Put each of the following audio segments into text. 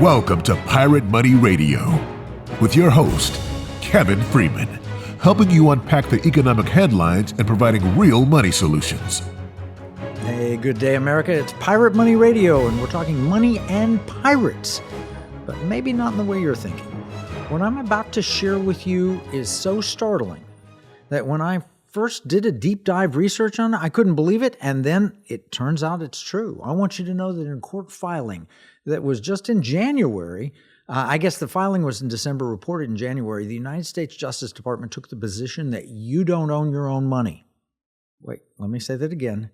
Welcome to Pirate Money Radio with your host, Kevin Freeman, helping you unpack the economic headlines and providing real money solutions. Hey, good day, America. It's Pirate Money Radio, and we're talking money and pirates, but maybe not in the way you're thinking. What I'm about to share with you is so startling that when I first did a deep dive research on it, I couldn't believe it, and then it turns out it's true. I want you to know that in court filing that was just in January, I guess the filing was in December, reported in January, the United States Justice Department took the position that you don't own your own money. Wait, let me say that again.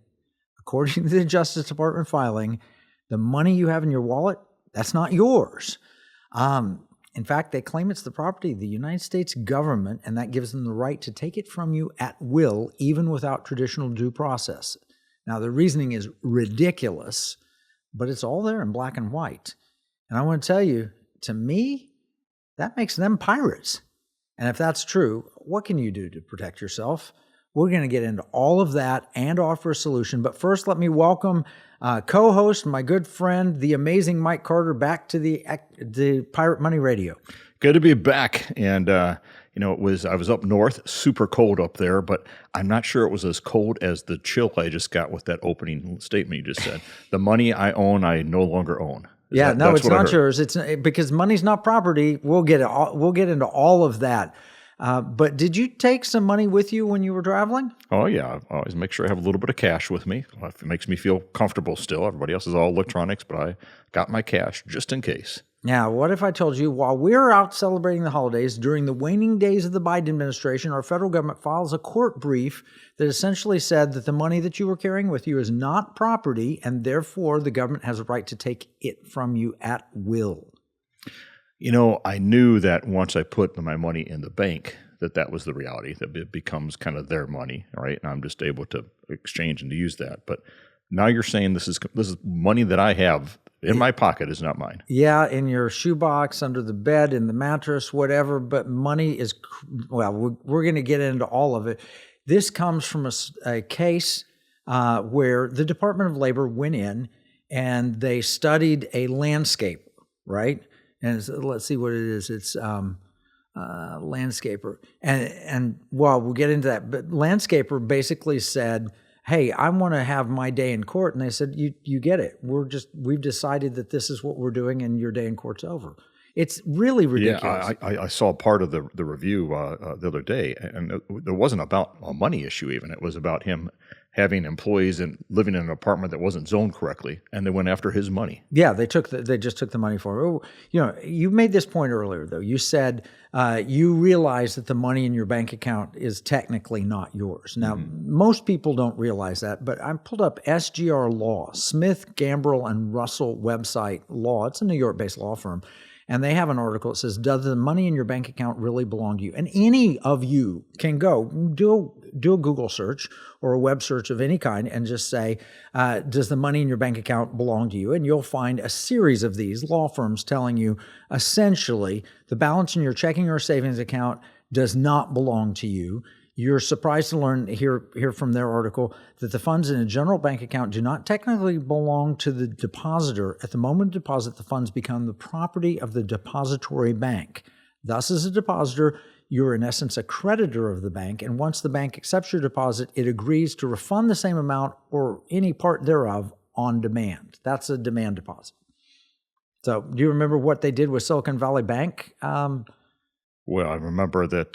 According to the Justice Department filing, the money you have in your wallet, that's not yours. In fact, they claim it's the property of the United States government, and that gives them the right to take it from you at will, even without traditional due process. Now, the reasoning is ridiculous, but it's all there in black and white. And I want to tell you, to me, that makes them pirates. And if that's true, what can you do to protect yourself? We're going to get into all of that and offer a solution. But first, let me welcome co-host, my good friend, the amazing Mike Carter, back to the Pirate Money Radio. Good to be back. And, I was up north, super cold up there, but I'm not sure it was as cold as the chill I just got with that opening statement you just said. The money I own, I no longer own. It's not yours. It's because money's not property. We'll get into all of that. But did you take some money with you when you were traveling? Oh, yeah. I always make sure I have a little bit of cash with me. It makes me feel comfortable still. Everybody else is all electronics, but I got my cash just in case. Now, what if I told you while we're out celebrating the holidays, during the waning days of the Biden administration, our federal government files a court brief that essentially said that the money that you were carrying with you is not property, and therefore the government has a right to take it from you at will? I knew that once I put my money in the bank, that was the reality, that it becomes kind of their money, right? And I'm just able to exchange and to use that. But now you're saying this is money that I have in my pocket is not mine. Yeah, in your shoebox, under the bed, in the mattress, whatever. But money is, we're going to get into all of it. This comes from a case where the Department of Labor went in and they studied a landscape, right? And let's see what it is. It's landscaper. And we'll get into that. But landscaper basically said, hey, I want to have my day in court. And they said, you get it. We've decided that this is what we're doing and your day in court's over. It's really ridiculous. Yeah, I saw part of the review the other day, and it wasn't about a money issue even. It was about him having employees and living in an apartment that wasn't zoned correctly, and they went after his money. Yeah, they just took the money for it. You made this point earlier, though. You said you realize that the money in your bank account is technically not yours. Now, most people don't realize that, but I pulled up SGR Law, Smith, Gambrill, and Russell website law. It's a New York-based law firm. And they have an article that says, does the money in your bank account really belong to you? And any of you can go do a Google search or a web search of any kind and just say, does the money in your bank account belong to you? And you'll find a series of these law firms telling you essentially the balance in your checking or savings account does not belong to you. You're surprised to hear from their article that the funds in a general bank account do not technically belong to the depositor. At the moment of deposit, the funds become the property of the depository bank. Thus, as a depositor, you're in essence a creditor of the bank, and once the bank accepts your deposit, it agrees to refund the same amount or any part thereof on demand. That's a demand deposit. So do you remember what they did with Silicon Valley Bank? Well, I remember that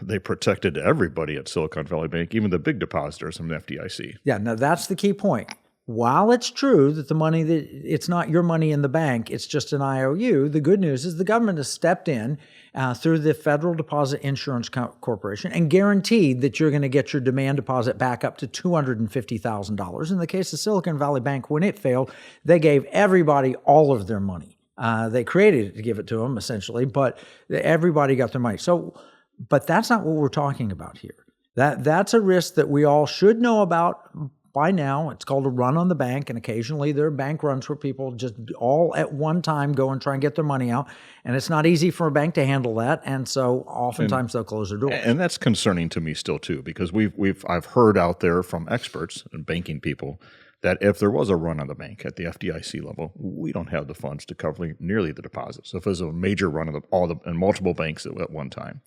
they protected everybody at Silicon Valley Bank, even the big depositors from the FDIC. Yeah, now that's the key point. While it's true that it's not your money in the bank, it's just an IOU, the good news is the government has stepped in through the Federal Deposit Insurance Corporation and guaranteed that you're going to get your demand deposit back up to $250,000. In the case of Silicon Valley Bank, when it failed, they gave everybody all of their money. They created it to give it to them, essentially, but everybody got their money. But that's not what we're talking about here. That's a risk that we all should know about by now. It's called a run on the bank, and occasionally there are bank runs where people just all at one time go and try and get their money out, and it's not easy for a bank to handle that, and so oftentimes they'll close their doors. And that's concerning to me still too, because I've heard out there from experts and banking people that if there was a run on the bank at the FDIC level, we don't have the funds to cover nearly the deposits. So if there's a major run of and multiple banks at one time.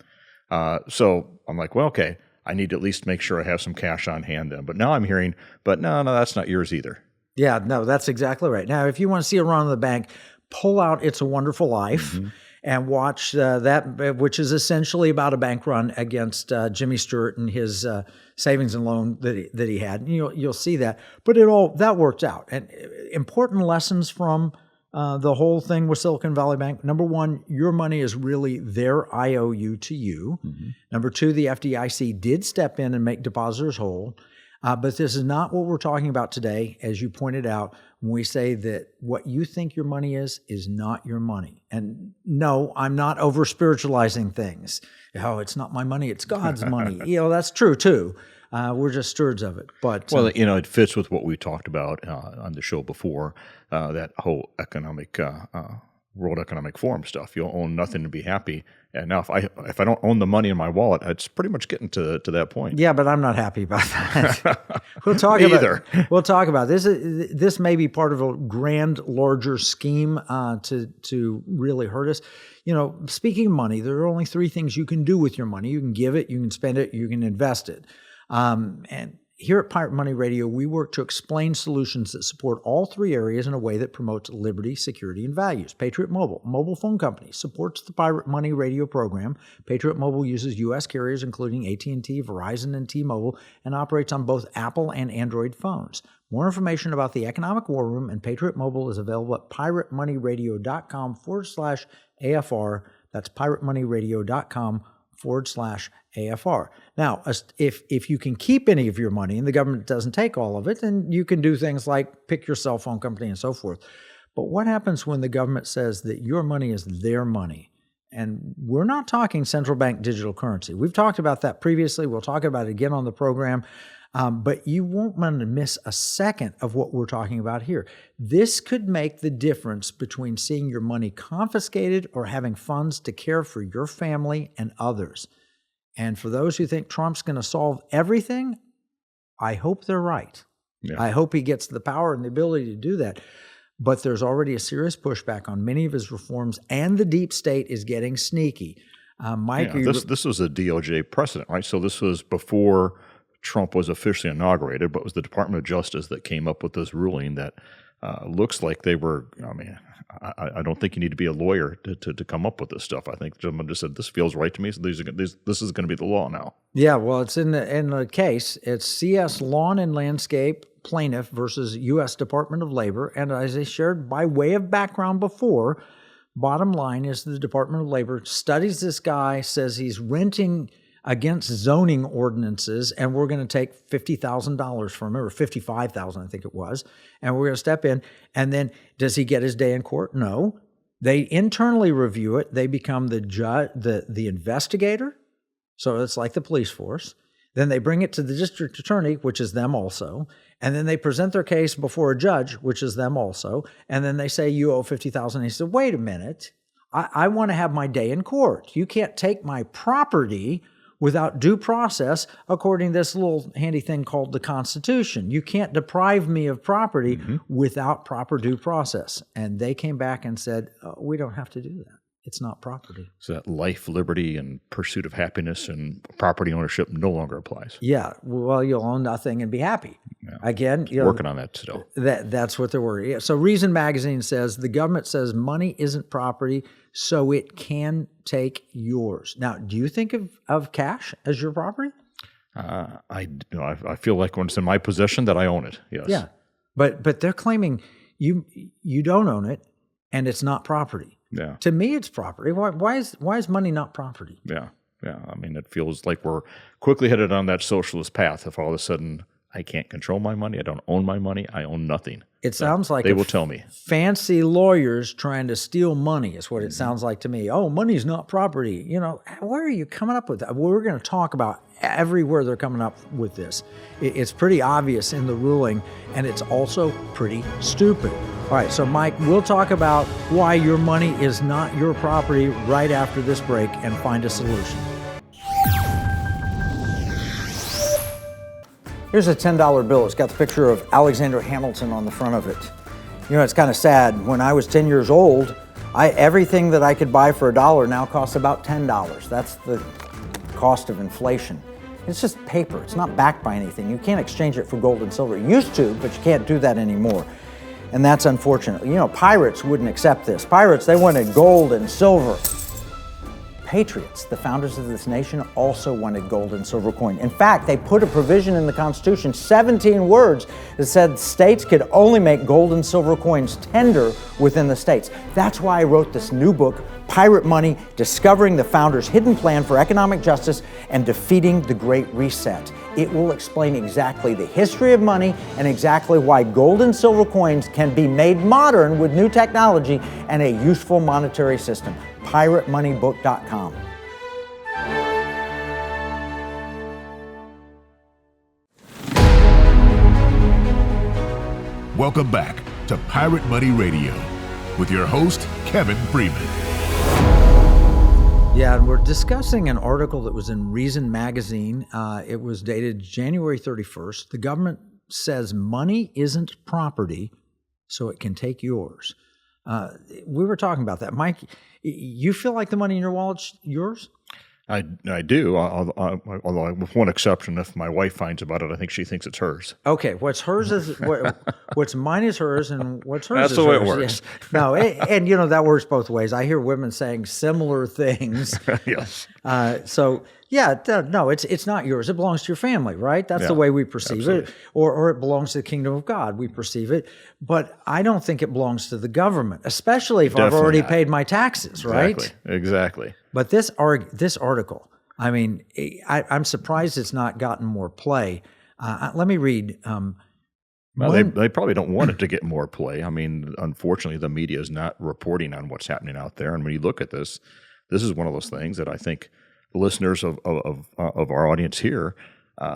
So I'm like, well, okay, I need to at least make sure I have some cash on hand then. But now I'm hearing, but no, that's not yours either. Yeah, no, that's exactly right. Now, if you want to see a run on the bank, pull out It's a Wonderful Life and watch that, which is essentially about a bank run against Jimmy Stewart and his savings and loan that he had. And you'll see that. But that worked out. And important lessons from the whole thing with Silicon Valley Bank. Number one, your money is really their IOU to you. Number two, the FDIC did step in and make depositors whole. But this is not what we're talking about today, as you pointed out, when we say that what you think your money is not your money. And no, I'm not over-spiritualizing things. Oh, it's not my money, it's God's money. That's true too. We're just stewards of it. But well, it fits with what we talked about on the show before, that whole World Economic Forum stuff. You'll own nothing to be happy. And now if I don't own the money in my wallet, it's pretty much getting to that point. Yeah, but I'm not happy about that. We'll talk about this. This may be part of a grand, larger scheme to really hurt us. Speaking of money, there are only three things you can do with your money. You can give it, you can spend it, you can invest it. And here at Pirate Money Radio, we work to explain solutions that support all three areas in a way that promotes liberty, security, and values. Patriot Mobile, mobile phone company, supports the Pirate Money Radio program. Patriot Mobile uses U.S. carriers including AT&T, Verizon, and T-Mobile, and operates on both Apple and Android phones. More information about the Economic War Room and Patriot Mobile is available at piratemoneyradio.com/AFR. That's piratemoneyradio.com/AFR. Now, if you can keep any of your money and the government doesn't take all of it, then you can do things like pick your cell phone company and so forth. But what happens when the government says that your money is their money? And we're not talking central bank digital currency. We've talked about that previously. We'll talk about it again on the program. But you won't want to miss a second of what we're talking about here. This could make the difference between seeing your money confiscated or having funds to care for your family and others. And for those who think Trump's going to solve everything, I hope they're right. Yeah. I hope he gets the power and the ability to do that. But there's already a serious pushback on many of his reforms, and the deep state is getting sneaky. Mike, this was a DOJ precedent, right? So this was before Trump was officially inaugurated, but it was the Department of Justice that came up with this ruling that looks like they were, I don't think you need to be a lawyer to come up with this stuff. I think someone just said, this feels right to me, so this is going to be the law now. Yeah, well, it's in the case. It's CS Lawn and Landscape Plaintiff versus U.S. Department of Labor. And as I shared by way of background before, bottom line is the Department of Labor studies this guy, says he's renting against zoning ordinances, and we're going to take $50,000 from him, or $55,000, I think it was, and we're going to step in. And then, does he get his day in court? No. They internally review it. They become the judge, the investigator. So it's like the police force. Then they bring it to the district attorney, which is them also. And then they present their case before a judge, which is them also. And then they say, you owe $50,000. And he said, wait a minute. I want to have my day in court. You can't take my property without due process, according to this little handy thing called the Constitution. You can't deprive me of property without proper due process. And they came back and said, we don't have to do that. It's not property. So that life, liberty, and pursuit of happiness and property ownership no longer applies. Yeah. Well, you'll own nothing and be happy. Yeah. Again, working on that still. That's what they're worried. Yeah. So Reason Magazine says the government says money isn't property, so it can take yours. Now, do you think of cash as your property? I feel like when it's in my possession that I own it. Yes. Yeah. But they're claiming you don't own it and it's not property. Yeah. To me, it's property. Why is money not property? Yeah. Yeah. I mean, it feels like we're quickly headed on that socialist path. If all of a sudden I can't control my money, I don't own my money, I own nothing. It sounds like they will tell me. Fancy lawyers trying to steal money is what it sounds like to me. Oh, money's not property. Where are you coming up with that? Well, we're going to talk about everywhere they're coming up with this. It's pretty obvious in the ruling, and it's also pretty stupid. All right, so Mike, we'll talk about why your money is not your property right after this break and find a solution. Here's a $10 bill. It's got the picture of Alexander Hamilton on the front of it. You know, it's kind of sad. When I was 10 years old, everything that I could buy for $1 now costs about $10. That's the cost of inflation. It's just paper. It's not backed by anything. You can't exchange it for gold and silver. You used to, but you can't do that anymore. And that's unfortunate. You know, pirates wouldn't accept this. Pirates, they wanted gold and silver. Patriots, the founders of this nation, also wanted gold and silver coin. In fact, they put a provision in the Constitution, 17 words, that said states could only make gold and silver coins tender within the states. That's why I wrote this new book, Pirate Money, Discovering the Founders' Hidden Plan for Economic Justice and Defeating the Great Reset. It will explain exactly the history of money and exactly why gold and silver coins can be made modern with new technology and a useful monetary system. PirateMoneyBook.com. Welcome back to Pirate Money Radio with your host, Kevin Freeman. Yeah, and we're discussing an article that was in Reason magazine. It was dated January 31st. The government says money isn't property, so it can take yours. We were talking about that. Mike, you feel like the money in your wallet's yours? I do, although with one exception. If my wife finds about it, I think she thinks it's hers. Okay, what's hers is what's mine is hers, and what's hers That's is the way hers. it works. Yes. No, and you know that works both ways. I hear women saying similar things. Yes. So yeah, no, it's not yours. It belongs to your family, right? That's the way we perceive it, or it belongs to the kingdom of God. We perceive it, but I don't think it belongs to the government, especially if I've already paid my taxes, right? Exactly. But this article, I mean, I'm surprised it's not gotten more play. Let me read. Well, they probably don't want it to get more play. I mean, unfortunately, the media is not reporting on what's happening out there. And when you look at this is one of those things that I think the listeners of our audience here,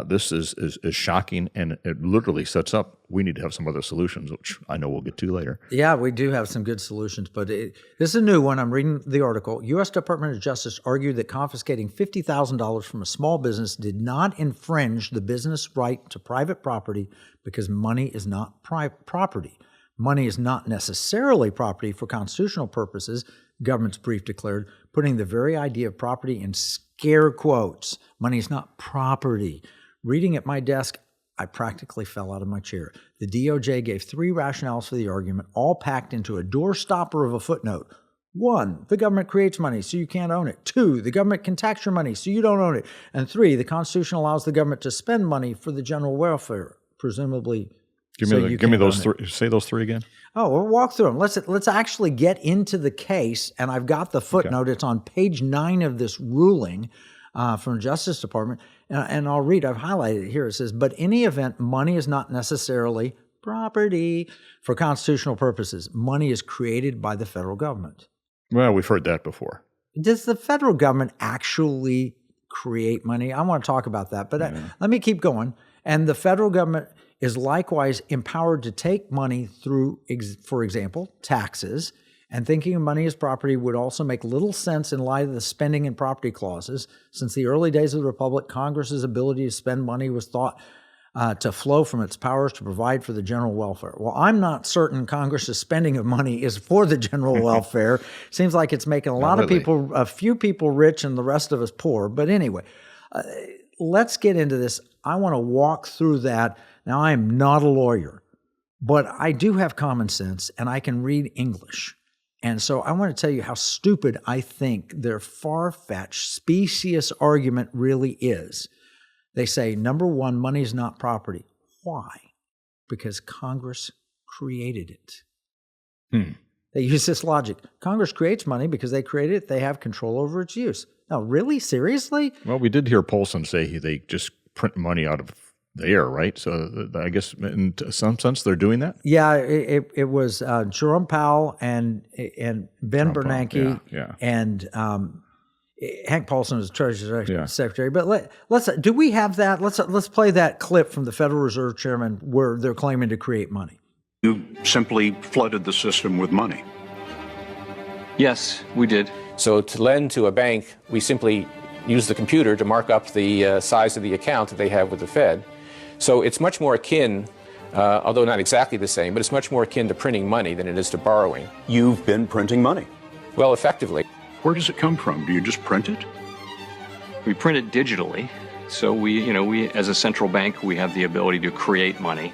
this is shocking, and it literally sets up. We need to have some other solutions, which I know we'll get to later. Yeah, we do have some good solutions, but this is a new one. I'm reading the article. U.S. Department of Justice argued that confiscating $50,000 from a small business did not infringe the business right to private property because money is not property. Money is not necessarily property for constitutional purposes, government's brief declared, putting the very idea of property in scare quotes. Money is not property. Reading at my desk, I practically fell out of my chair. The DOJ gave 3 rationales for the argument, all packed into a doorstopper of a footnote. 1, the government creates money, so you can't own it. 2, the government can tax your money, so you don't own it. And 3, the Constitution allows the government to spend money for the general welfare, presumably. Give me those 3. Say those 3 again. Oh, we'll walk through them. Let's actually get into the case, and I've got the footnote. Okay. It's on page 9 of this ruling from the Justice Department, and I'll read. I've highlighted it here. It says, but in any event, money is not necessarily property for constitutional purposes. Money is created by the federal government. Well, we've heard that before. Does the federal government actually create money? I want to talk about that, but let me keep going. And the federal government is likewise empowered to take money through, for example, taxes. And thinking of money as property would also make little sense in light of the spending and property clauses. Since the early days of the Republic, Congress's ability to spend money was thought to flow from its powers to provide for the general welfare. Well, I'm not certain Congress's spending of money is for the general welfare. Seems like it's making a few people rich and the rest of us poor. But anyway, let's get into this. I want to walk through that. Now, I am not a lawyer, but I do have common sense and I can read English. And so I want to tell you how stupid I think their far-fetched, specious argument really is. They say, number 1, money is not property. Why? Because Congress created it. They use this logic. Congress creates money because they created it. They have control over its use. Now, really? Seriously? Well, we did hear Polson say they just print money out of the air, right? So I guess in some sense they're doing that? Yeah, it was Jerome Powell and Ben Bernanke and Hank Paulson was Treasury Secretary. But let's do we have that? Let's play that clip from the Federal Reserve Chairman where they're claiming to create money. You simply flooded the system with money. Yes, we did. So to lend to a bank, we simply use the computer to mark up the size of the account that they have with the Fed. So it's much more akin, although not exactly the same, but it's much more akin to printing money than it is to borrowing. You've been printing money. Well, effectively. Where does it come from? Do you just print it? We print it digitally. So we as a central bank, we have the ability to create money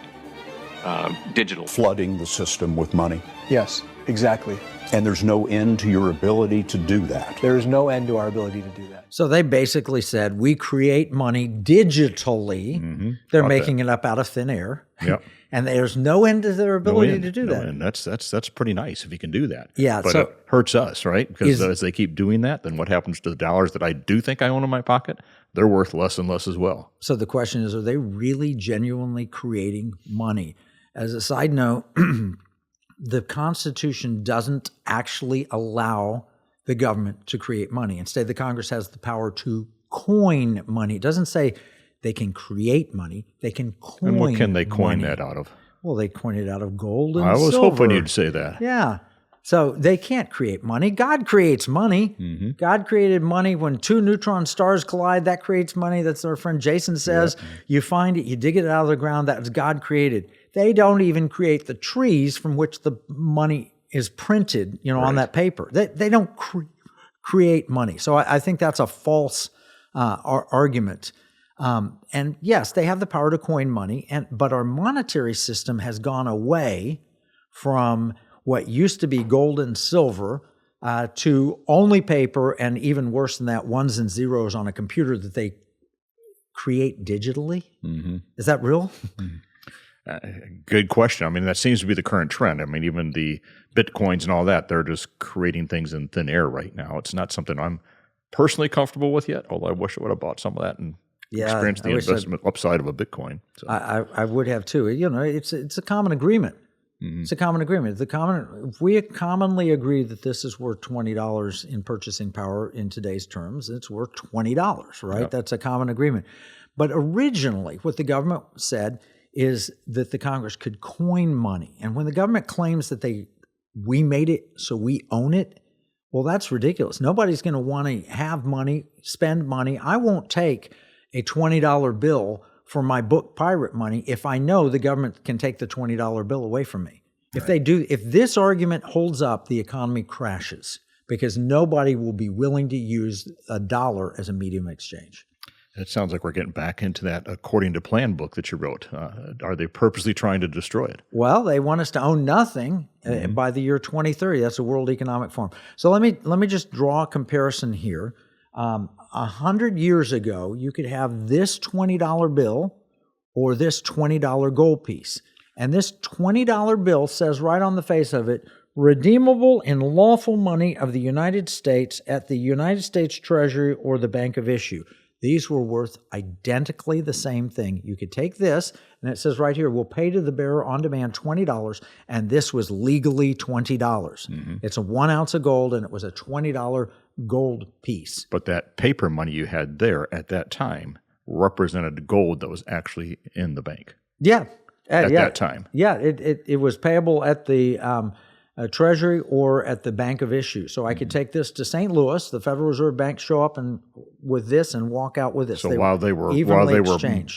digital. Flooding the system with money. Yes, exactly. And there's no end to your ability to do that. There is no end to our ability to do that. So they basically said, we create money digitally. Mm-hmm. They're making it up out of thin air. Yep. And there's no end to their ability to do that. And that's pretty nice if you can do that. Yeah. But so it hurts us, right? Because as they keep doing that, then what happens to the dollars that I do think I own in my pocket? They're worth less and less as well. So the question is, are they really genuinely creating money? As a side note, the Constitution doesn't actually allow the government to create money. Instead, the Congress has the power to coin money. It doesn't say they can create money. They can coin And what can they coin money. that out of? Well, they coin it out of gold and I was silver. hoping you'd say that. Yeah. So they can't create money. God creates money. Mm-hmm. God created money when two neutron stars collide. That creates money. That's what our friend Jason says. Yep. You find it, you dig it out of the ground. That's God created. They don't even create the trees from which the money is printed, on that paper. They don't create money. So I think that's a false argument. And yes, they have the power to coin money, but our monetary system has gone away from what used to be gold and silver to only paper, and even worse than that, ones and zeros on a computer that they create digitally. Mm-hmm. Is that real? Good question. I mean, that seems to be the current trend. I mean, even the Bitcoins and all that, they're just creating things in thin air right now. It's not something I'm personally comfortable with yet, although I wish I would have bought some of that and experienced the investment upside of a Bitcoin. So. I would have too. It's a common agreement. Mm-hmm. It's a common agreement. If we commonly agree that this is worth $20 in purchasing power in today's terms, it's worth $20, right? Yep. That's a common agreement. But originally, what the government said is that the Congress could coin money. And when the government claims that we made it so we own it, well, that's ridiculous. Nobody's going to want to have money, spend money. I won't take a $20 bill for my book Pirate Money if I know the government can take the $20 bill away from me. If they do, if this argument holds up, the economy crashes because nobody will be willing to use a dollar as a medium of exchange. It sounds like we're getting back into that according to plan book that you wrote. Are they purposely trying to destroy it? Well, they want us to own nothing by the year 2030. That's the World Economic Forum. So let me just draw a comparison here. 100 years ago, you could have this $20 bill or this $20 gold piece. And this $20 bill says right on the face of it, redeemable in lawful money of the United States at the United States Treasury or the Bank of Issue. These were worth identically the same thing. You could take this, and it says right here, we'll pay to the bearer on demand $20, and this was legally $20. Mm-hmm. It's a 1 ounce of gold, and it was a $20 gold piece. But that paper money you had there at that time represented gold that was actually in the bank. Yeah. At that time. Yeah, it was payable at the Treasury or at the Bank of Issue. So I could take this to St. Louis, the Federal Reserve Bank, show up and with this and walk out with this. So while they were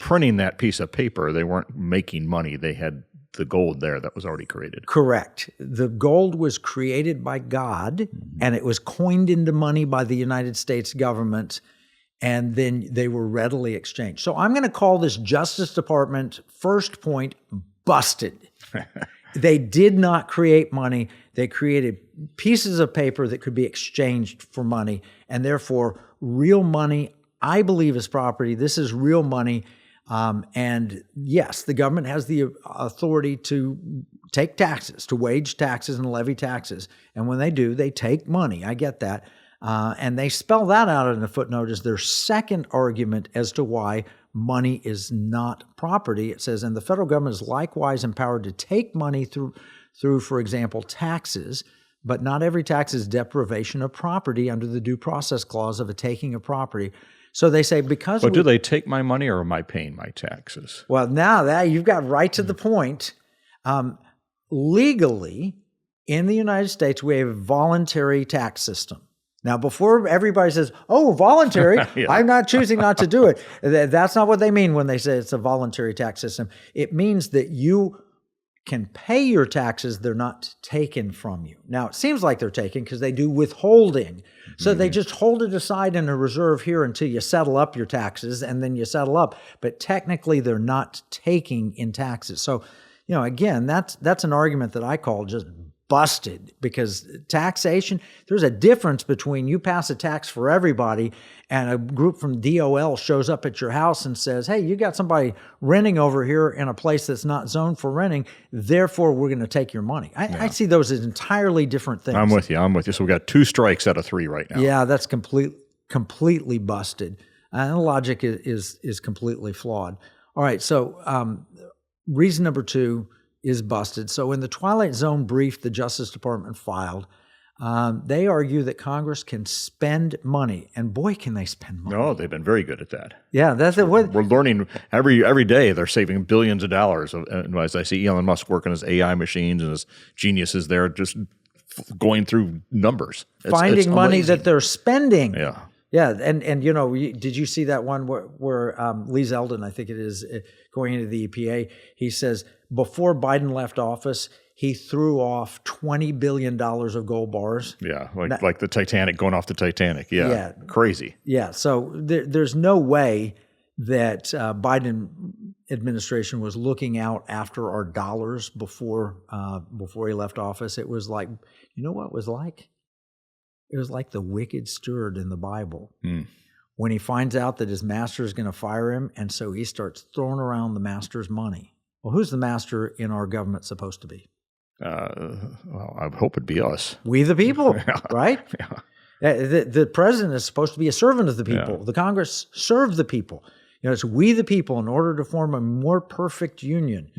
printing that piece of paper, they weren't making money. They had the gold there that was already created. Correct. The gold was created by God, and it was coined into money by the United States government, and then they were readily exchanged. So I'm going to call this Justice Department first point busted. They did not create money. They created pieces of paper that could be exchanged for money, and therefore real money, I believe, is property. This is real money. And yes, the government has the authority to take taxes, to wage taxes and levy taxes. And when they do, they take money. I get that. And they spell that out in a footnote as their second argument as to why money is not property. It says, and the federal government is likewise empowered to take money through, for example, taxes, but not every tax is deprivation of property under the due process clause of a taking of property. So they say because... But do they take my money or am I paying my taxes? Well, now that you've got right to the point. Legally, in the United States, we have a voluntary tax system. Now, before everybody says, oh, voluntary, Yeah. I'm not choosing not to do it. That's not what they mean when they say it's a voluntary tax system. It means that you can pay your taxes, they're not taken from you. Now, it seems like they're taken because they do withholding. So they just hold it aside in a reserve here until you settle up your taxes, and then you settle up. But technically, they're not taking in taxes. So, again, that's an argument that I call just busted, because taxation, there's a difference between you pass a tax for everybody and a group from DOL shows up at your house and says, hey, you got somebody renting over here in a place that's not zoned for renting, therefore we're going to take your money. I see those as entirely different things. I'm with you. So we got 2 strikes out of 3 right now. Yeah, that's completely busted. And the logic is completely flawed. All right, so reason number 2 is busted. So in the Twilight Zone brief the Justice Department filed, they argue that Congress can spend money, and boy, can they spend money. No, they've been very good at that. Yeah, that's it. We're learning every day they're saving billions of dollars. As I see Elon Musk working his AI machines and his geniuses there, just going through numbers. Finding money amazing. that they're spending. Yeah. Yeah, and did you see that one where Lee Zeldin, I think it is, going into the EPA, he says before Biden left office, he threw off $20 billion of gold bars. Yeah, like the Titanic, going off the Titanic. Yeah. Crazy. Yeah, so there's no way that Biden administration was looking out after our dollars before he left office. It was like, what it was like? It was like the wicked steward in the Bible. When he finds out that his master is going to fire him, and so he starts throwing around the master's money. Well, who's the master in our government supposed to be? Well, I hope it'd be us. We the people, right? Yeah. The president is supposed to be a servant of the people. The Congress serve the people. It's we the people in order to form a more perfect union.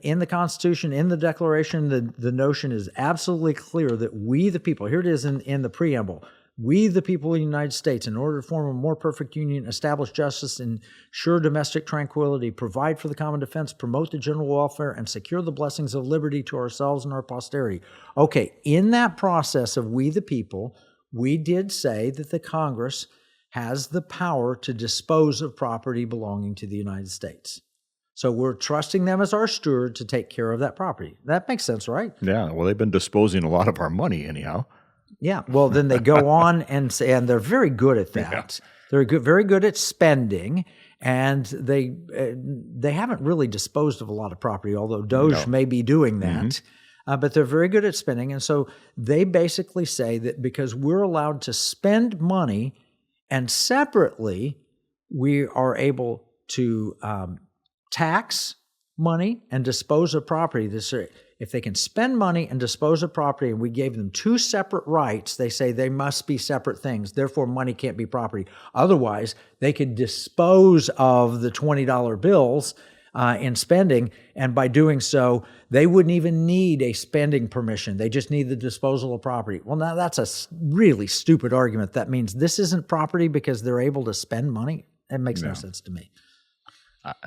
In the Constitution, in the Declaration, the notion is absolutely clear that we the people, here it is in the preamble, we the people of the United States, in order to form a more perfect union, establish justice, ensure domestic tranquility, provide for the common defense, promote the general welfare, and secure the blessings of liberty to ourselves and our posterity. Okay, in that process of we the people, we did say that the Congress has the power to dispose of property belonging to the United States. So we're trusting them as our steward to take care of that property. That makes sense, right? Yeah, well, they've been disposing a lot of our money anyhow. Yeah, well, then they go on and say, and they're very good at that. They're very good at spending, and they haven't really disposed of a lot of property, although Doge may be doing that. But they're very good at spending, and so they basically say that because we're allowed to spend money, and separately, we are able to tax money and dispose of property. If they can spend money and dispose of property, and we gave them 2 separate rights, they say they must be separate things. Therefore, money can't be property. Otherwise, they could dispose of the $20 bills in spending, and by doing so, they wouldn't even need a spending permission. They just need the disposal of property. Well, now that's a really stupid argument. That means this isn't property because they're able to spend money? It makes no sense to me.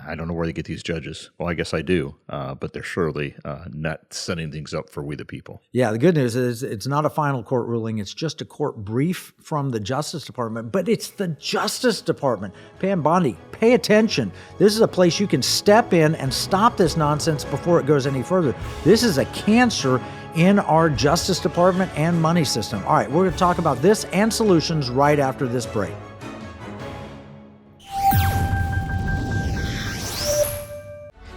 I don't know where they get these judges. Well, I guess I do, but they're surely not setting things up for we the people. Yeah, the good news is it's not a final court ruling. It's just a court brief from the Justice Department, but it's the Justice Department. Pam Bondi, pay attention. This is a place you can step in and stop this nonsense before it goes any further. This is a cancer in our Justice Department and money system. All right, we're going to talk about this and solutions right after this break.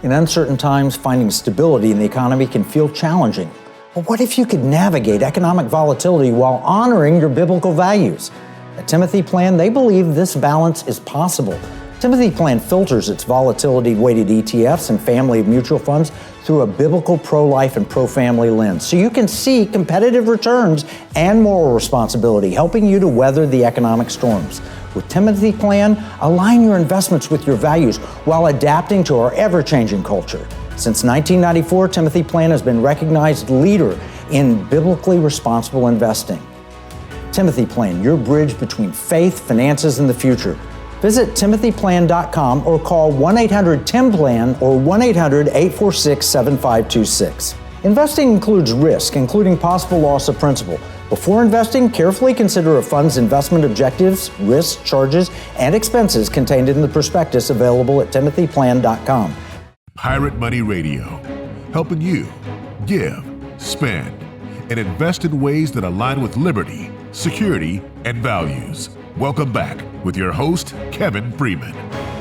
In uncertain times, finding stability in the economy can feel challenging. But what if you could navigate economic volatility while honoring your biblical values? At Timothy Plan, they believe this balance is possible. Timothy Plan filters its volatility-weighted ETFs and family of mutual funds through a biblical pro-life and pro-family lens, so you can see competitive returns and moral responsibility, helping you to weather the economic storms. With Timothy Plan, align your investments with your values while adapting to our ever-changing culture. Since 1994, Timothy Plan has been recognized leader in biblically responsible investing. Timothy Plan, your bridge between faith, finances, and the future. Visit timothyplan.com or call 1-800-TIM-PLAN or 1-800-846-7526. Investing includes risk, including possible loss of principal. Before investing, carefully consider a fund's investment objectives, risks, charges, and expenses contained in the prospectus available at timothyplan.com. Pirate Money Radio, helping you give, spend, and invest in ways that align with liberty, security, and values. Welcome back with your host, Kevin Freeman.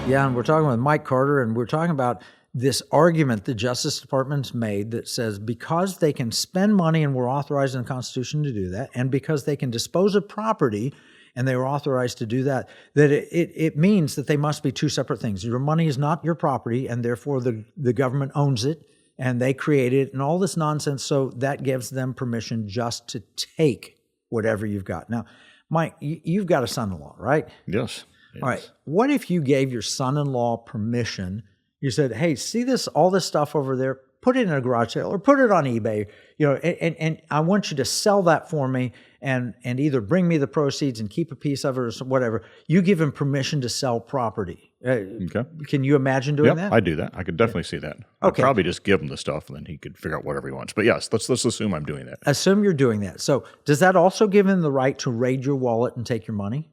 Yeah, and we're talking with Mike Carter, and we're talking about this argument the Justice Department's made that says because they can spend money, and we're authorized in the Constitution to do that, and because they can dispose of property, and they were authorized to do that, that it means that they must be two separate things. Your money is not your property, and therefore the government owns it, and they create it, and all this nonsense, so that gives them permission just to take whatever you've got. Now, Mike, you've got a son-in-law, right? Yes. All right. What if you gave your son-in-law permission? You said, "Hey, see all this stuff over there? Put it in a garage sale or put it on eBay. And I want you to sell that for me, and either bring me the proceeds and keep a piece of it or whatever." You give him permission to sell property. Okay. Can you imagine doing that? I do that. I could definitely see that. I'd probably just give him the stuff, and then he could figure out whatever he wants. But yes, let's assume I'm doing that. Assume you're doing that. So does that also give him the right to raid your wallet and take your money?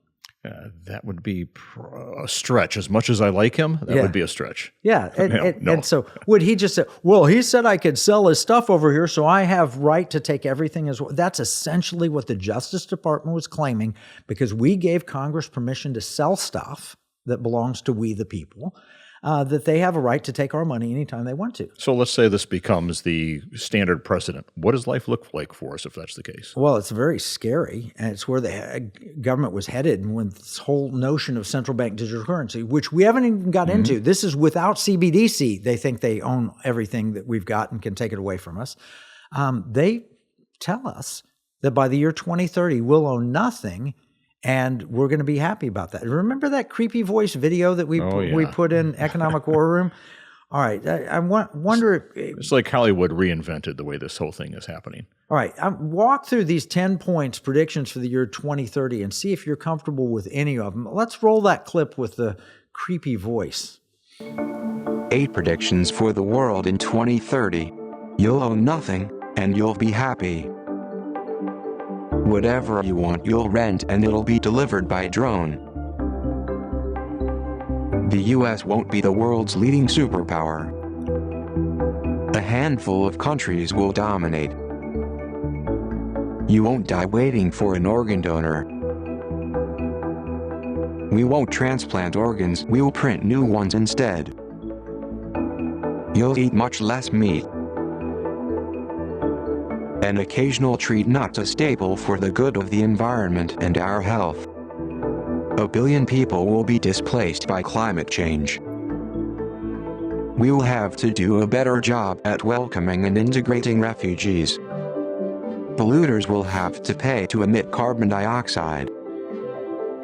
That would be a stretch. As much as I like him, that would be a stretch. Yeah. No. And so would he just say, well, he said I could sell his stuff over here, so I have right to take everything as well. That's essentially what the Justice Department was claiming, because we gave Congress permission to sell stuff that belongs to we the people, that they have a right to take our money anytime they want to. So let's say this becomes the standard precedent. What does life look like for us if that's the case? Well, it's very scary, and it's where the government was headed when this whole notion of central bank digital currency, which we haven't even got into. This is without CBDC. They think they own everything that we've got and can take it away from us. They tell us that by the year 2030, we'll own nothing, and we're going to be happy about that. Remember that creepy voice video that we put in Economic War Room? All right. I wonder. It's like Hollywood reinvented the way this whole thing is happening. All right. Walk through these 10 points, predictions for the year 2030, and see if you're comfortable with any of them. Let's roll that clip with the creepy voice. 8 predictions for the world in 2030. You'll own nothing, and you'll be happy. Whatever you want, you'll rent, and it'll be delivered by drone. The US won't be the world's leading superpower. A handful of countries will dominate. You won't die waiting for an organ donor. We won't transplant organs, we'll print new ones instead. You'll eat much less meat. An occasional treat not a staple for the good of the environment and our health. 1 billion people will be displaced by climate change. We'll have to do a better job at welcoming and integrating refugees. Polluters will have to pay to emit carbon dioxide.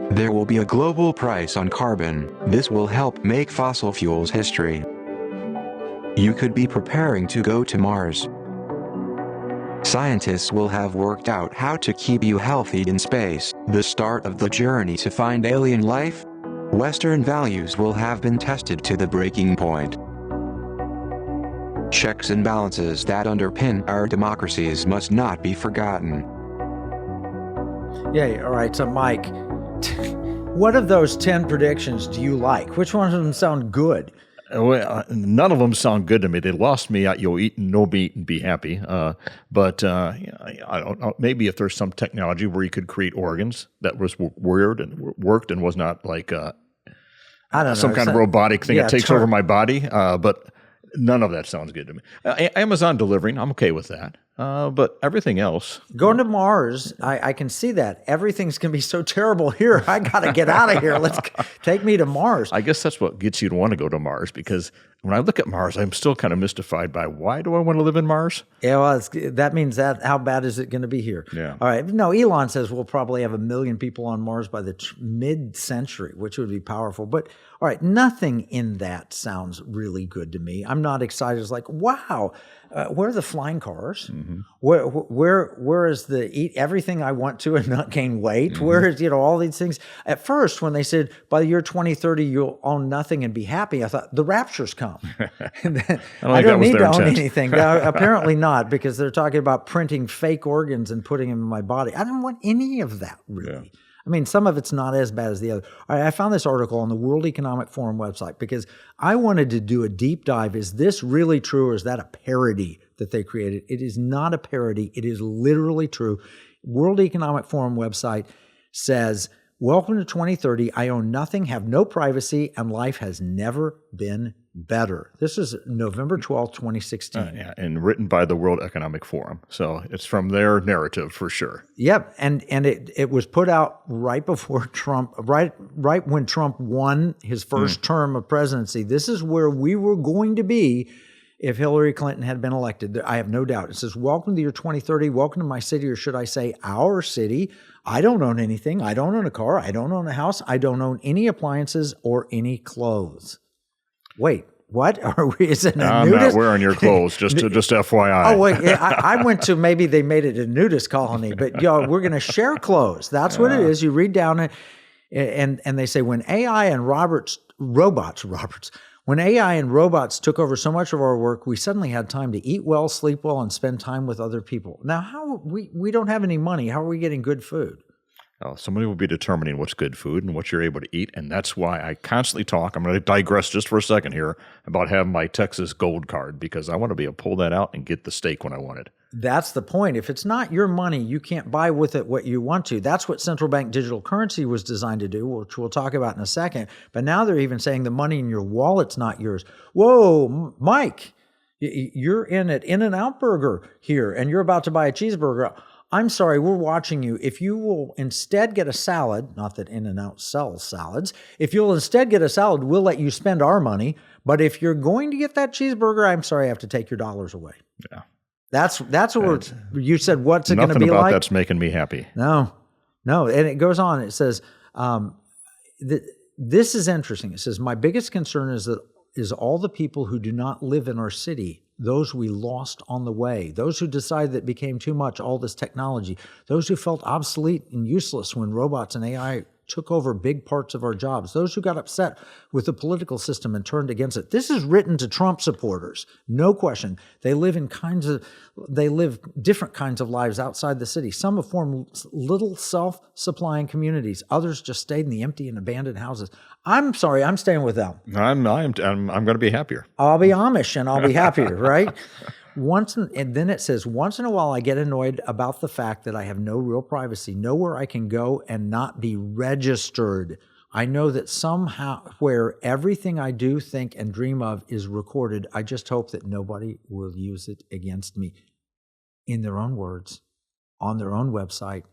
There will be a global price on carbon. This will help make fossil fuels history. You could be preparing to go to Mars. Scientists will have worked out how to keep you healthy in space, the start of the journey to find alien life. Western values will have been tested to the breaking point. Checks and balances that underpin our democracies must not be forgotten. Yeah, all right. So, Mike, what of those 10 predictions do you like? Which ones of them sound good? Well, none of them sound good to me. They lost me at you'll eat no meat and be happy. But I don't know. Maybe if there's some technology where you could create organs that was weird and worked and was not like I don't know, some kind of robotic thing that takes over my body. But none of that sounds good to me. Amazon delivering, I'm okay with that. But everything else. Going to Mars, I can see that. Everything's going to be so terrible here. I got to get out of here. Let's take me to Mars. I guess that's what gets you to want to go to Mars, because when I look at Mars, I'm still kind of mystified by why do I want to live in Mars? Yeah, well, that means that how bad is it going to be here? Yeah. All right. No, Elon says we'll probably have 1 million people on Mars by the mid-century, which would be powerful. But all right, nothing in that sounds really good to me. I'm not excited. It's like, wow, where are the flying cars? Mm-hmm. Where is the eat everything I want to and not gain weight? Mm-hmm. Where is, all these things? At first, when they said by the year 2030 you'll own nothing and be happy, I thought the rapture's coming. account. I don't need to own intent. anything. Apparently not, because they're talking about printing fake organs and putting them in my body. I don't want any of that, really. Yeah. I mean, some of it's not as bad as the other. All right, I found this article on the World Economic Forum website because I wanted to do a deep dive. Is this really true, or is that a parody that they created? It is not a parody. It is literally true. World Economic Forum website says, welcome to 2030. I own nothing, have no privacy, and life has never been better. This is November 12th, 2016. And written by the World Economic Forum. So it's from their narrative for sure. Yep. And it was put out right before Trump, right when Trump won his first term of presidency. This is where we were going to be if Hillary Clinton had been elected. I have no doubt. It says, welcome to the year 2030. Welcome to my city, or should I say our city. I don't own anything. I don't own a car. I don't own a house. I don't own any appliances or any clothes. Wait, what? Are we? Is it a I'm nudist? not wearing your clothes, just FYI. Oh, wait. Yeah, I went to, maybe they made it a nudist colony, but we're going to share clothes. That's what it is. You read down it, and they say when AI and when AI and robots took over so much of our work, we suddenly had time to eat well, sleep well, and spend time with other people. Now, how we don't have any money. How are we getting good food? Somebody will be determining what's good food and what you're able to eat, and that's why I constantly talk. I'm going to digress just for a second here about having my Texas Gold Card, because I want to be able to pull that out and get the steak when I want it. That's the point. If it's not your money, you can't buy with it what you want to. That's what central bank digital currency was designed to do, which we'll talk about in a second. But now they're even saying the money in your wallet's not yours. Whoa, Mike, you're in at In-N-Out Burger here, and you're about to buy a cheeseburger. I'm sorry, we're watching you. If you will instead get a salad, not that In-N-Out sells salads, if you'll instead get a salad, we'll let you spend our money. But if you're going to get that cheeseburger, I'm sorry, I have to take your dollars away. Yeah. That's what you said. What's it going to be Nothing about like? that's making me happy. No. And it goes on. It says, this is interesting. It says, my biggest concern is all the people who do not live in our city, those we lost on the way, those who decided that it became too much, all this technology, those who felt obsolete and useless when robots and AI took over big parts of our jobs, those who got upset with the political system and turned against it. This is written to Trump supporters, no question. They live different kinds of lives outside the city. Some have formed little self-supplying communities. Others just stayed in the empty and abandoned houses. I'm sorry, I'm staying with them. I'm going to be happier. I'll be Amish and I'll be happier, right? And then it says, once in a while I get annoyed about the fact that I have no real privacy, nowhere I can go and not be registered. I know that somehow where everything I do, think, and dream of is recorded. I just hope that nobody will use it against me. In their own words, on their own website,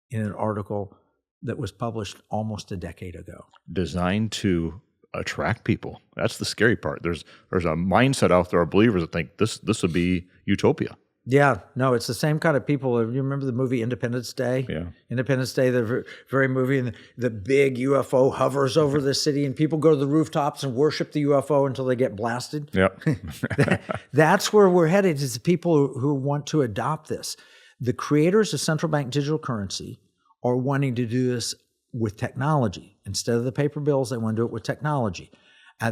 in an article that was published almost a decade ago. Designed to attract people. That's the scary part. There's a mindset out there of believers that think this would be utopia. Yeah, no, it's the same kind of people. You remember the movie Independence Day? Yeah. Independence Day, the very movie, and the big UFO hovers over the city, and people go to the rooftops and worship the UFO until they get blasted. Yep. That's where we're headed, is the people who want to adopt this. The creators of central bank digital currency are wanting to do this with technology. Instead of the paper bills, they want to do it with technology.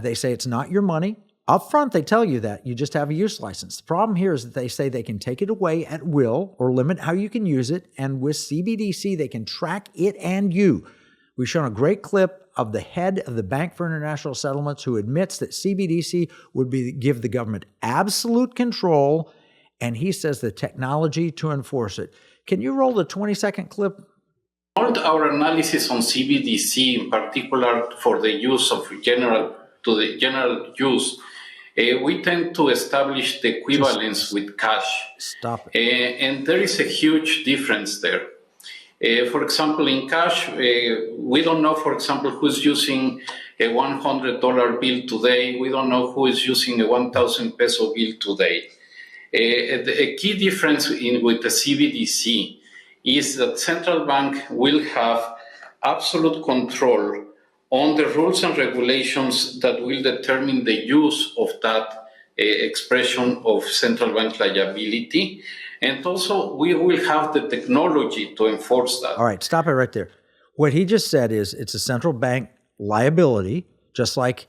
They say it's not your money. Up front, they tell you that. You just have a use license. The problem here is that they say they can take it away at will or limit how you can use it. And with CBDC, they can track it and you. We've shown a great clip of the head of the Bank for International Settlements who admits that CBDC would give the government absolute control, and he says the technology to enforce it. Can you roll the 20-second clip? Our analysis on CBDC, in particular for the use of general use, we tend to establish the equivalence with cash. Stop it. And there is a huge difference there. For example, in cash, we don't know, for example, who's using a $100 bill today. We don't know who is using a 1,000 peso bill today. A key difference with the CBDC is that central bank will have absolute control on the rules and regulations that will determine the use of that expression of central bank liability. And also, we will have the technology to enforce that. All right, stop it right there. What he just said is it's a central bank liability, just like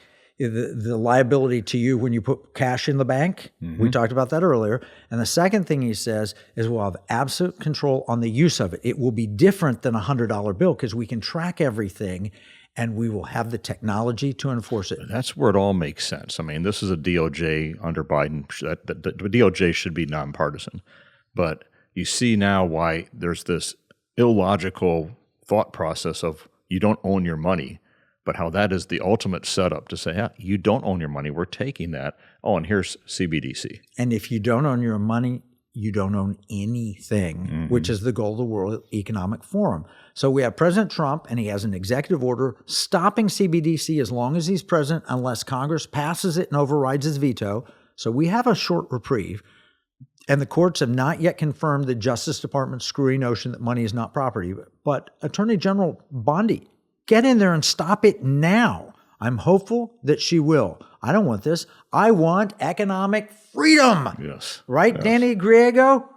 the liability to you when you put cash in the bank. We talked about that earlier. And the second thing he says is we'll have absolute control on the use of it. It will be different than a $100 bill because we can track everything and we will have the technology to enforce it. That's where it all makes sense. I mean, this is a DOJ under Biden. The DOJ should be nonpartisan. But you see now why there's this illogical thought process of you don't own your money, but how that is the ultimate setup to say, you don't own your money, we're taking that. Oh, and here's CBDC. And if you don't own your money, you don't own anything, which is the goal of the World Economic Forum. So we have President Trump, and he has an executive order stopping CBDC as long as he's president, unless Congress passes it and overrides his veto. So we have a short reprieve. And the courts have not yet confirmed the Justice Department's screwy notion that money is not property. But Attorney General Bondi, get in there and stop it now. I'm hopeful that she will. I don't want this. I want economic freedom. Yes. Right, yes. Danny Griego?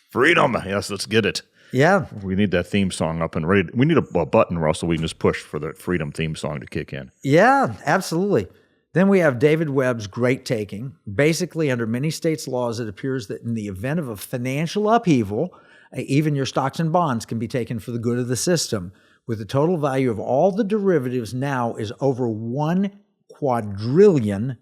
Freedom. Yes, let's get it. Yeah. We need that theme song up and ready. We need a button, Russell, we can just push for the freedom theme song to kick in. Yeah, absolutely. Then we have David Webb's great taking. Basically, under many states' laws, it appears that in the event of a financial upheaval, even your stocks and bonds can be taken for the good of the system, with the total value of all the derivatives now is over $1 quadrillion.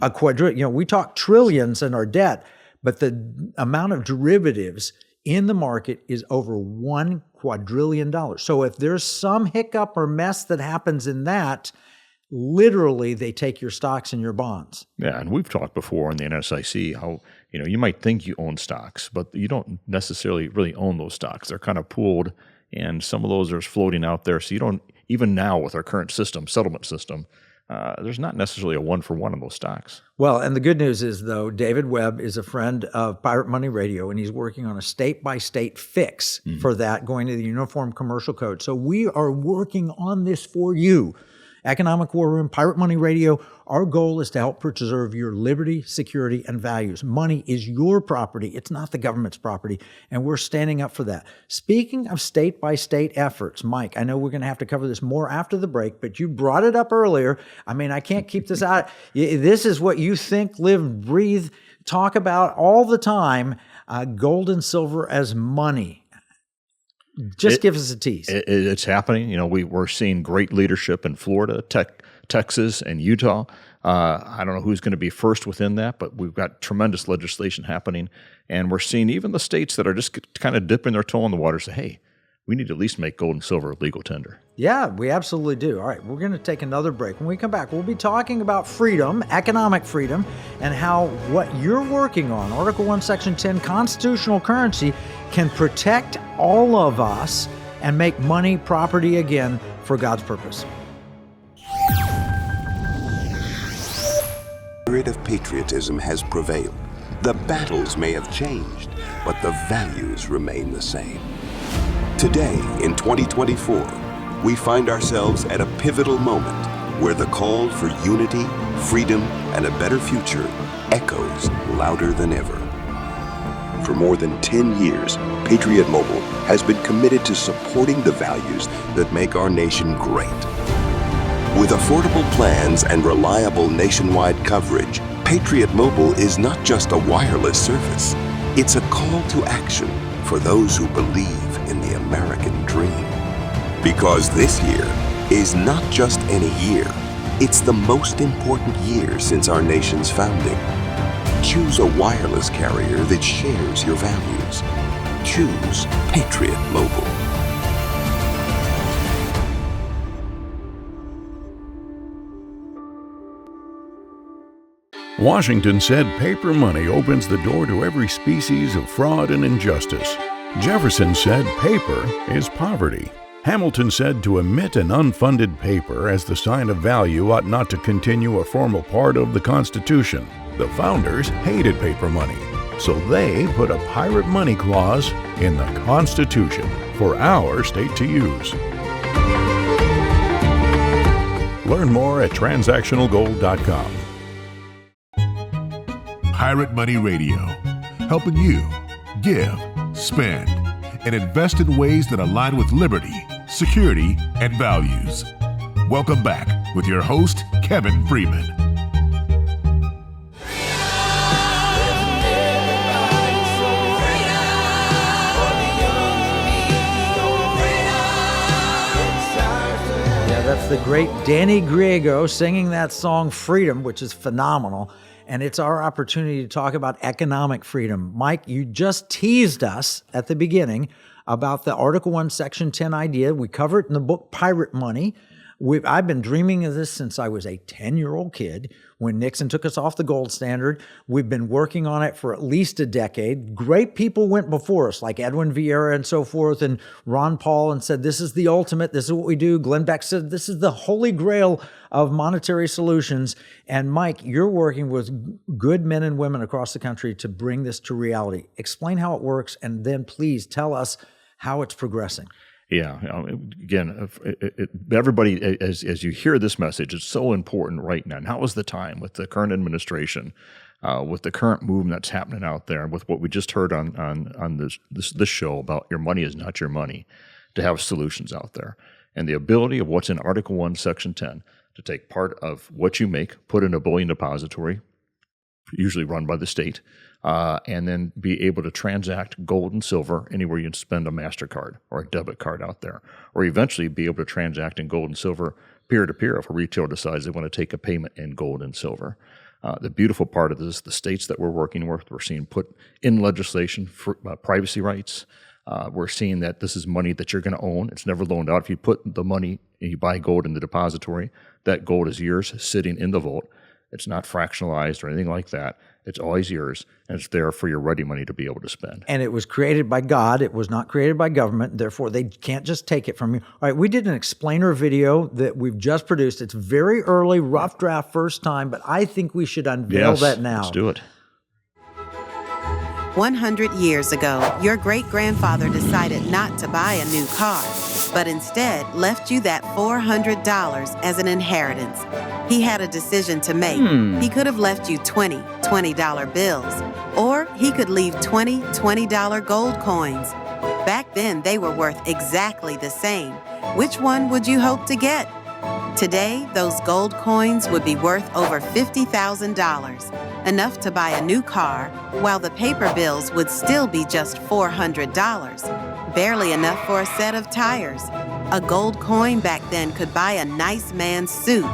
A quadrillion, we talk trillions in our debt, but the amount of derivatives in the market is over $1 quadrillion. So if there's some hiccup or mess that happens in that, literally they take your stocks and your bonds. Yeah, and we've talked before in the NSIC how, you might think you own stocks, but you don't necessarily really own those stocks. They're kind of pooled, and some of those are floating out there. So you don't, even now with our current system, settlement system, there's not necessarily a one-for-one on those stocks. Well, and the good news is, though, David Webb is a friend of Pirate Money Radio, and he's working on a state-by-state fix for that, going to the Uniform Commercial Code. So we are working on this for you. Economic War Room, Pirate Money Radio, our goal is to help preserve your liberty, security, and values. Money is your property. It's not the government's property, and we're standing up for that. Speaking of state-by-state efforts, Mike, I know we're going to have to cover this more after the break, but you brought it up earlier. I mean, I can't keep this out. This is what you think, live, breathe, talk about all the time, gold and silver as money. Just give us a tease. It's happening. We're seeing great leadership in Florida, Texas, and Utah. I don't know who's going to be first within that, but we've got tremendous legislation happening. And we're seeing even the states that are just kind of dipping their toe in the water say, hey, we need to at least make gold and silver legal tender. Yeah, we absolutely do. All right, we're going to take another break. When we come back, we'll be talking about freedom, economic freedom, and how what you're working on, Article 1, Section 10, constitutional currency, can protect all of us and make money property again for God's purpose. The spirit of patriotism has prevailed. The battles may have changed, but the values remain the same. Today, in 2024, we find ourselves at a pivotal moment where the call for unity, freedom, and a better future echoes louder than ever. For more than 10 years, Patriot Mobile has been committed to supporting the values that make our nation great. With affordable plans and reliable nationwide coverage, Patriot Mobile is not just a wireless service. It's a call to action for those who believe in the American dream. Because this year is not just any year, it's the most important year since our nation's founding. Choose a wireless carrier that shares your values. Choose Patriot Mobile. Washington said paper money opens the door to every species of fraud and injustice. Jefferson said paper is poverty. Hamilton said to emit an unfunded paper as the sign of value ought not to continue a formal part of the Constitution. The founders hated paper money, so they put a pirate money clause in the Constitution for our state to use. Learn more at transactionalgold.com. Pirate Money Radio, helping you give, spend, and invest in ways that align with liberty, security, and values. Welcome back with your host, Kevin Freeman. Yeah, that's the great Danny Griego singing that song Freedom, which is phenomenal. And it's our opportunity to talk about economic freedom. Mike, you just teased us at the beginning about the Article 1, Section 10 idea. We cover it in the book Pirate Money. I've been dreaming of this since I was a 10-year-old kid when Nixon took us off the gold standard. We've been working on it for at least a decade. Great people went before us, like Edwin Vieira and so forth, and Ron Paul, and said, this is the ultimate, this is what we do. Glenn Beck said, this is the holy grail of monetary solutions. And Mike, you're working with good men and women across the country to bring this to reality. Explain how it works, and then please tell us how it's progressing. Yeah. Again, everybody, as you hear this message, it's so important right now. Now is the time with the current administration, with the current movement that's happening out there, and with what we just heard on this show about your money is not your money, to have solutions out there. And the ability of what's in Article 1, Section 10, to take part of what you make, put in a bullion depository, usually run by the state, and then be able to transact gold and silver anywhere you can spend a MasterCard or a debit card out there, or eventually be able to transact in gold and silver peer-to-peer if a retailer decides they want to take a payment in gold and silver. The beautiful part of this, the states that we're working with, we're seeing put in legislation for privacy rights. We're seeing that this is money that you're going to own. It's never loaned out. If you put the money and you buy gold in the depository, that gold is yours sitting in the vault. It's not fractionalized or anything like that. It's always yours, and it's there for your ready money to be able to spend. And it was created by God. It was not created by government. Therefore, they can't just take it from you. All right, we did an explainer video that we've just produced. It's very early, rough draft, first time, but I think we should unveil that now. Let's do it. 100 years ago, your great-grandfather decided not to buy a new car, but instead left you that $400 as an inheritance. He had a decision to make. He could have left you 20 $20 bills, or he could leave 20 $20 gold coins. Back then, they were worth exactly the same. Which one would you hope to get? Today, those gold coins would be worth over $50,000, enough to buy a new car, while the paper bills would still be just $400, barely enough for a set of tires. A gold coin back then could buy a nice man's suit.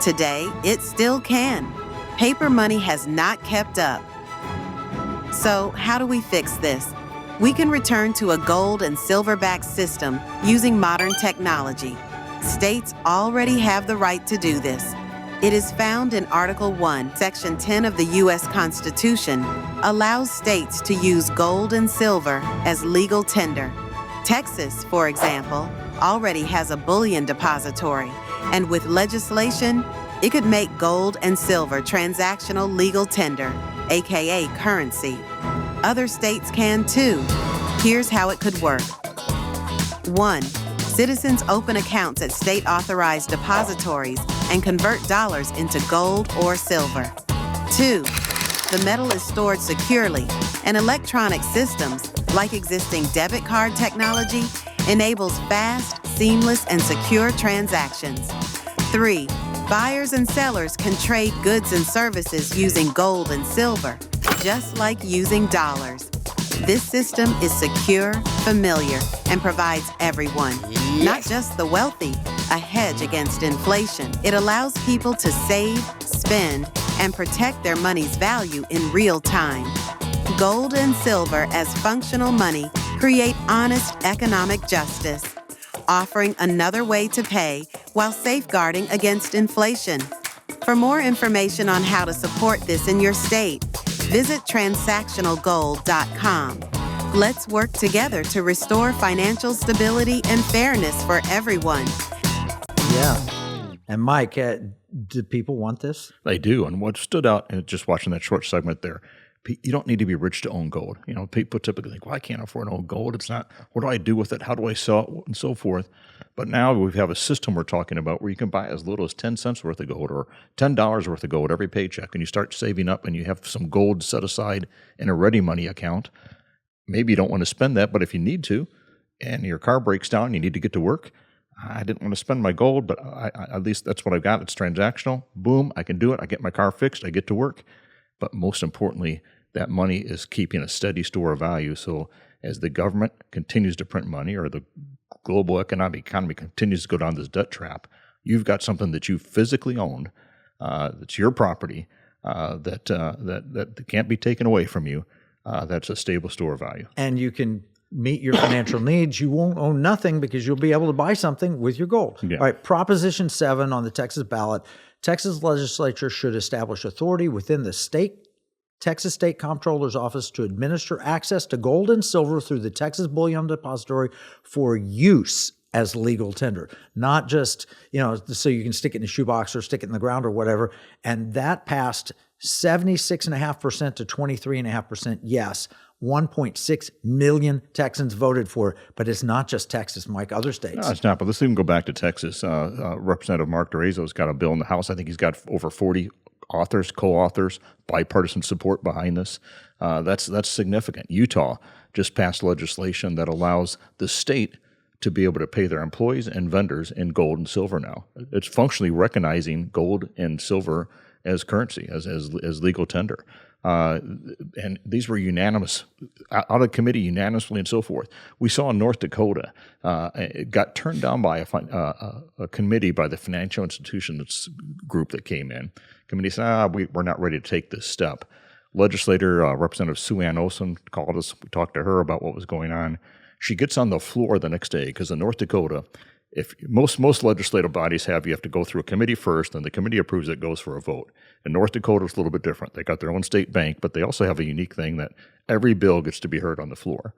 Today, it still can. Paper money has not kept up. So, how do we fix this? We can return to a gold and silver-backed system using modern technology. States already have the right to do this. It is found in Article 1, Section 10 of the U.S. Constitution, allows states to use gold and silver as legal tender. Texas, for example, already has a bullion depository, and with legislation, it could make gold and silver transactional legal tender, aka currency. Other states can too. Here's how it could work. 1. Citizens open accounts at state-authorized depositories and convert dollars into gold or silver. 2. The metal is stored securely, and electronic systems, like existing debit card technology, enables fast, seamless, and secure transactions. 3. Buyers and sellers can trade goods and services using gold and silver, just like using dollars. This system is secure, familiar, and provides everyone, not just the wealthy, a hedge against inflation. It allows people to save, spend, and protect their money's value in real time. Gold and silver as functional money create honest economic justice, offering another way to pay while safeguarding against inflation. For more information on how to support this in your state, visit transactionalgold.com. Let's work together to restore financial stability and fairness for everyone. Yeah. And Mike, do people want this? They do. And what stood out, and just watching that short segment there, you don't need to be rich to own gold. You know, people typically think, well, I can't afford to own gold. It's not, what do I do with it? How do I sell it? And so forth. But now we have a system we're talking about where you can buy as little as 10 cents worth of gold or $10 worth of gold every paycheck. And you start saving up and you have some gold set aside in a ready money account. Maybe you don't want to spend that, but if you need to, and your car breaks down and you need to get to work, I didn't want to spend my gold, but at least that's what I've got. It's transactional. Boom, I can do it. I get my car fixed. I get to work. But most importantly, that money is keeping a steady store of value. So as the government continues to print money or the global economy continues to go down this debt trap, you've got something that you physically own, that's your property, that can't be taken away from you. That's a stable store of value. And you can meet your financial needs. You won't own nothing because you'll be able to buy something with your gold. Yeah. All right, Proposition 7 on the Texas ballot. Texas legislature should establish authority within the Texas State Comptroller's Office to administer access to gold and silver through the Texas Bullion Depository for use as legal tender, not just, so you can stick it in a shoebox or stick it in the ground or whatever. And that passed 76.5% to 23.5% yes. 1.6 million Texans voted for it, but it's not just Texas, Mike, other states. No, it's not, but let's even go back to Texas. Representative Mark DeRazo's got a bill in the House. I think he's got over 40 authors, co-authors, bipartisan support behind this. That's significant. Utah just passed legislation that allows the state to be able to pay their employees and vendors in gold and silver now. It's functionally recognizing gold and silver as currency, as legal tender. And these were unanimous, out of committee unanimously and so forth. We saw in North Dakota, it got turned down by a committee by the financial institutions group that came in. Committee said, we're not ready to take this step. Legislator Representative Sue Ann Olson called us. We talked to her about what was going on. She gets on the floor the next day because in North Dakota, if most legislative bodies you have to go through a committee first, and the committee approves it, goes for a vote. In North Dakota, it's a little bit different. They got their own state bank, but they also have a unique thing that every bill gets to be heard on the floor.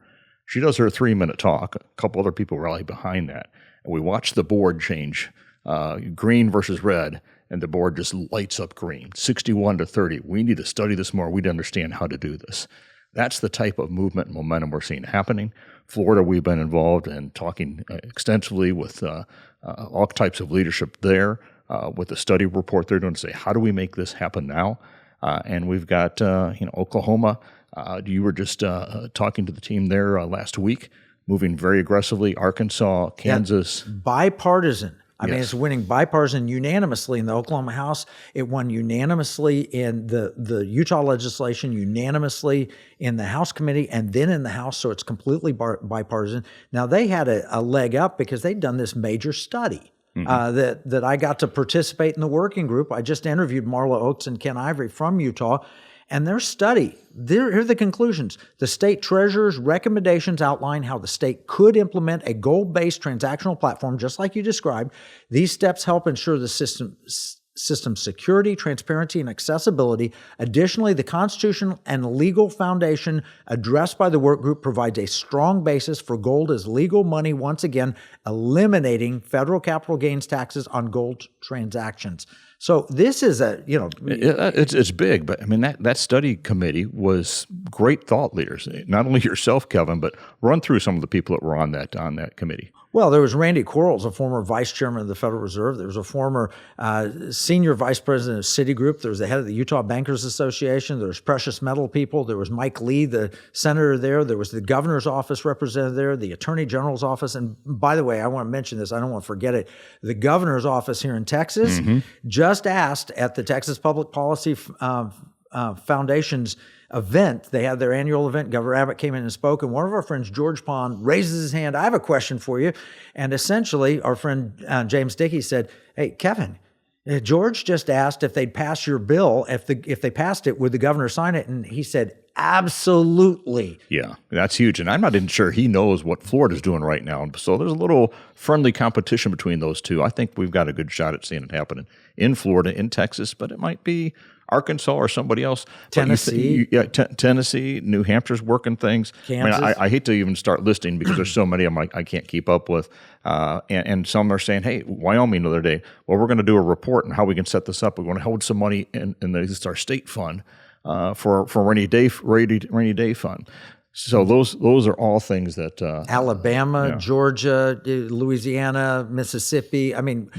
She does her 3-minute talk. A couple other people rally behind that, and we watch the board change, green versus red, and the board just lights up green, 61-30. We need to study this more. We need to understand how to do this. That's the type of movement and momentum we're seeing happening. Florida, we've been involved in talking extensively with all types of leadership there, with the study report they're doing to say, how do we make this happen now? And we've got, Oklahoma. You were just talking to the team there last week, moving very aggressively. Arkansas, Kansas. Yeah, bipartisan. I mean, Yes. it's winning bipartisan unanimously in the Oklahoma House. It won unanimously in the Utah legislation, unanimously in the House committee, and then in the House, so it's completely bipartisan. Now, they had a leg up because they'd done this major study that I got to participate in the working group. I just interviewed Marla Oakes and Ken Ivory from Utah, and their study, here are the conclusions. The state treasurer's recommendations outline how the state could implement a goal-based transactional platform, just like you described. These steps help ensure the system's security, transparency, and accessibility. Additionally, the constitutional and legal foundation addressed by the work group provides a strong basis for gold as legal money, once again, eliminating federal capital gains taxes on gold transactions. So this is it's big, but I mean that study committee was great thought leaders. Not only yourself, Kevin, but run through some of the people that were on that committee. Well, there was Randy Quarles, a former vice chairman of the Federal Reserve. There was a former senior vice president of Citigroup. There was the head of the Utah Bankers Association. There was precious metal people. There was Mike Lee, the senator there. There was the governor's office representative there, the attorney general's office. And by the way, I want to mention this. I don't want to forget it. The governor's office here in Texas just asked at the Texas Public Policy Foundation's event. They had their annual event. Governor Abbott came in and spoke, and one of our friends, George Pond, raises his hand. I have a question for you. And essentially, our friend James Dickey said, hey, Kevin, George just asked if they'd pass your bill. If they passed it, would the governor sign it? And he said, absolutely. Yeah, that's huge. And I'm not even sure he knows what Florida's doing right now. So there's a little friendly competition between those two. I think we've got a good shot at seeing it happening in Florida, in Texas, but it might be Arkansas or somebody else. Tennessee. Tennessee, New Hampshire's working things. Kansas. I mean, I hate to even start listing because there's so many of them I can't keep up with. And some are saying, hey, Wyoming the other day, well, we're going to do a report on how we can set this up. We want to hold some money in this is our state fund for rainy day fund. So those are all things that Alabama, Georgia, Louisiana, Mississippi. I mean,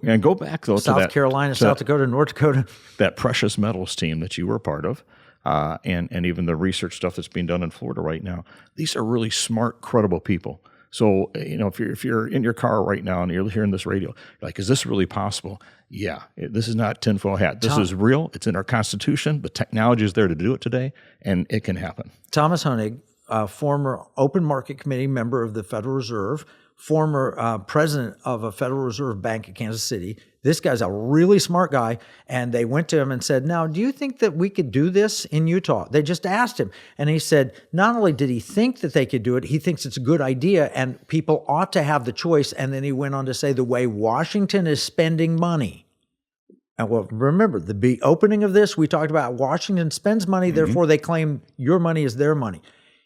and go back though South to that, Carolina, South Dakota, North Dakota. That precious metals team that you were part of, and even the research stuff that's being done in Florida right now. These are really smart, credible people So, if you're in your car right now and you're hearing this radio, you're like, is this really possible? Yeah, this is not tinfoil hat. This is real. It's in our Constitution. The technology is there to do it today, and it can happen. Thomas Hoenig, former Open Market Committee member of the Federal Reserve, former president of a Federal Reserve Bank in Kansas City. This guy's a really smart guy, and they went to him and said, now, do you think that we could do this in Utah? They just asked him, and he said not only did he think that they could do it, he thinks it's a good idea, and people ought to have the choice, and then he went on to say the way Washington is spending money. And well, remember, the opening of this, we talked about Washington spends money, therefore they claim your money is their money.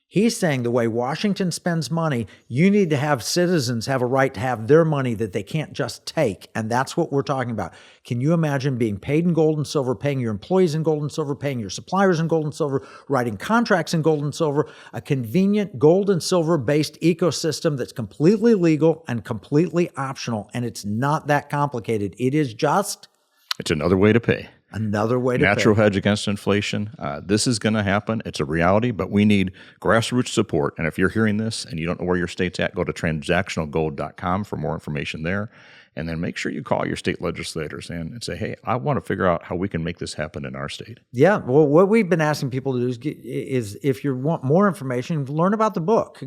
He's saying the way Washington spends money, you need to have citizens have a right to have their money that they can't just take. And that's what we're talking about. Can you imagine being paid in gold and silver, paying your employees in gold and silver, paying your suppliers in gold and silver, writing contracts in gold and silver, a convenient gold and silver based ecosystem that's completely legal and completely optional. And it's not that complicated. It is just... It's another way to pay. Another way to Natural pay. hedge against inflation. This is going to happen. It's a reality, but we need grassroots support. And if you're hearing this and you don't know where your state's at, go to transactionalgold.com for more information there. And then make sure you call your state legislators and say, hey, I want to figure out how we can make this happen in our state. Yeah. Well, what we've been asking people to do is if you want more information, learn about the book.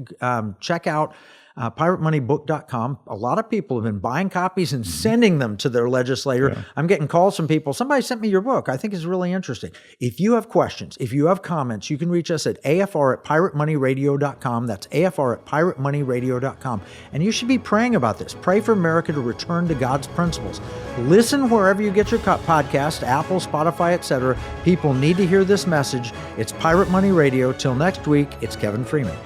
Check out piratemoneybook.com. A lot of people have been buying copies and sending them to their legislator. Yeah. I'm getting calls from people. Somebody sent me your book. I think it's really interesting. If you have questions, if you have comments, you can reach us at afr@piratemoneyradio.com. That's afr@piratemoneyradio.com. And you should be praying about this. Pray for America to return to God's principles. Listen wherever you get your podcast, Apple, Spotify, etc. People need to hear this message. It's Pirate Money Radio. Till next week, it's Kevin Freeman.